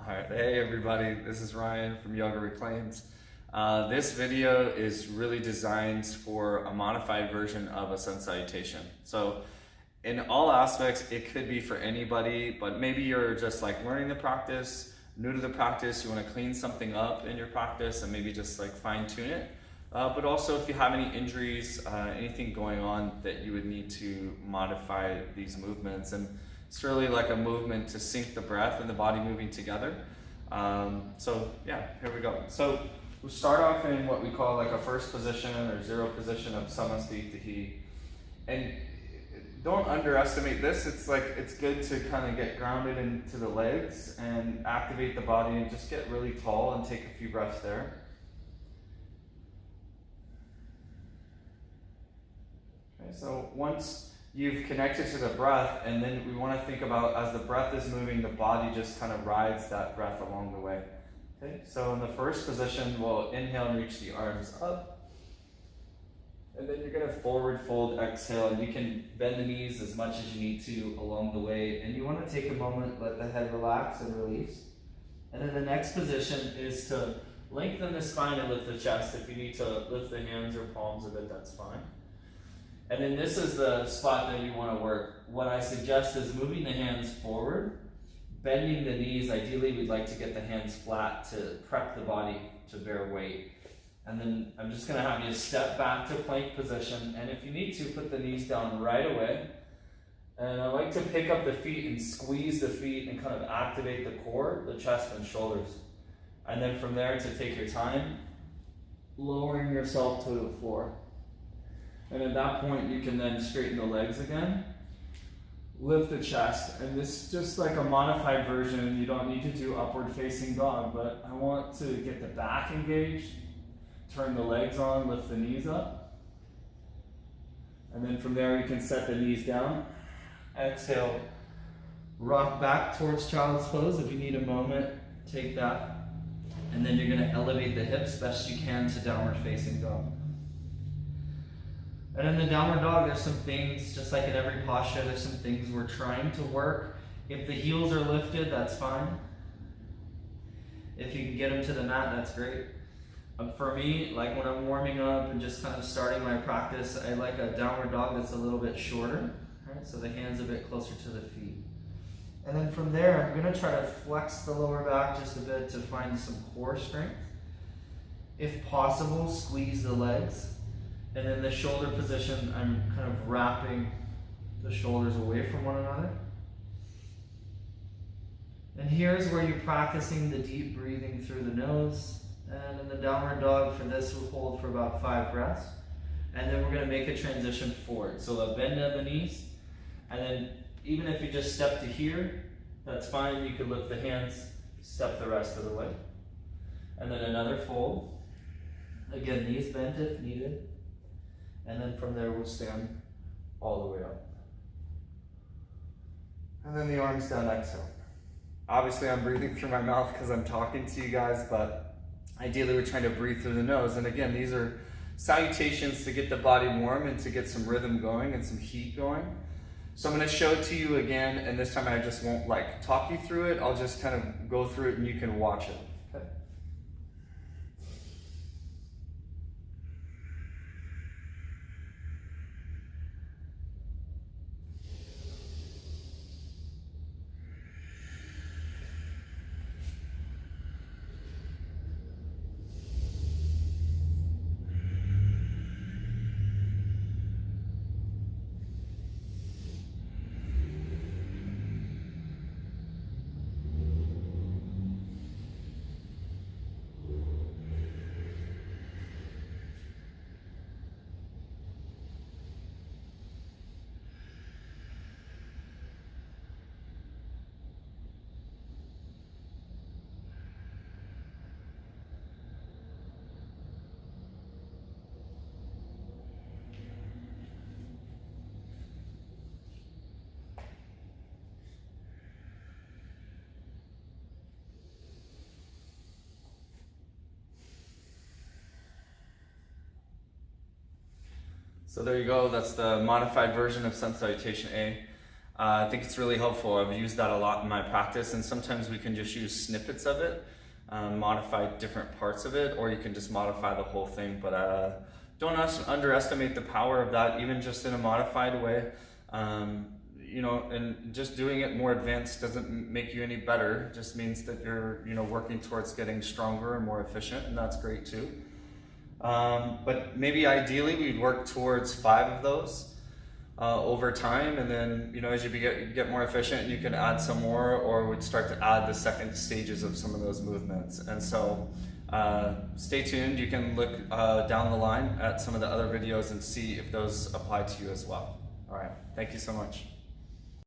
Alright, hey everybody, this is Ryan from Yoga Reclaims. This video is really designed for a modified version of a Sun Salutation. So in all aspects, it could be for anybody, but maybe you're just like learning the practice, new to the practice, you want to clean something up in your practice and maybe just like fine tune it. But also if you have any injuries, anything going on that you would need to modify these movements. And it's really like a movement to sync the breath and the body moving together. So yeah, here we go. So we'll start off in what we call like a first position or zero position of Sun Salutation A. And don't underestimate this. It's good to kind of get grounded into the legs and activate the body and just get really tall and take a few breaths there. Okay, so once you've connected to the breath, and then we want to think about as the breath is moving, the body just kind of rides that breath along the way. Okay, so in the first position, we'll inhale and reach the arms up. And then you're going to forward fold, exhale, and you can bend the knees as much as you need to along the way. And you want to take a moment, let the head relax and release. And then the next position is to lengthen the spine and lift the chest. If you need to lift the hands or palms a bit, that's fine. And then this is the spot that you want to work. What I suggest is moving the hands forward, bending the knees. Ideally, we'd like to get the hands flat to prep the body to bear weight. And then I'm just going to have you step back to plank position. And if you need to, put the knees down right away. And I like to pick up the feet and squeeze the feet and kind of activate the core, the chest and shoulders. And then from there, to take your time, lowering yourself to the floor. And at that point, you can then straighten the legs again, lift the chest, and this is just like a modified version. You don't need to do upward facing dog, but I want to get the back engaged, turn the legs on, lift the knees up. And then from there, you can set the knees down. Exhale, rock back towards child's pose. If you need a moment, take that. And then you're gonna elevate the hips best you can to downward facing dog. And in the downward dog, there's some things, just like in every posture, there's some things we're trying to work. If the heels are lifted, that's fine. If you can get them to the mat, that's great. For me, like when I'm warming up and just kind of starting my practice, I like a downward dog that's a little bit shorter, right? So the hands a bit closer to the feet. And then from there, I'm gonna try to flex the lower back just a bit to find some core strength. If possible, squeeze the legs. And in the shoulder position, I'm kind of wrapping the shoulders away from one another. And here's where you're practicing the deep breathing through the nose. And in the downward dog, for this, we'll hold for about 5 breaths. And then we're going to make a transition forward. So a bend of the knees. And then even if you just step to here, that's fine. You could lift the hands, step the rest of the way. And then another fold. Again, knees bent if needed. And then from there, we'll stand all the way up. And then the arms down, exhale. Obviously, I'm breathing through my mouth because I'm talking to you guys, but ideally, we're trying to breathe through the nose. And again, these are salutations to get the body warm and to get some rhythm going and some heat going. So I'm going to show it to you again, and this time I just won't like talk you through it. I'll just kind of go through it and you can watch it. Okay. So there you go, that's the modified version of Sun Salutation A. I think it's really helpful. I've used that a lot in my practice, and sometimes we can just use snippets of it, modify different parts of it, or you can just modify the whole thing. But don't underestimate the power of that, even just in a modified way. You know, and just doing it more advanced doesn't make you any better. It just means that you're, you know, working towards getting stronger and more efficient, and that's great too. But maybe ideally we'd work towards 5 of those over time, and then, you know, as you get more efficient, you can add some more, or we'd start to add the second stages of some of those movements. And so stay tuned. You can look down the line at some of the other videos and see if those apply to you as well. All right, thank you so much.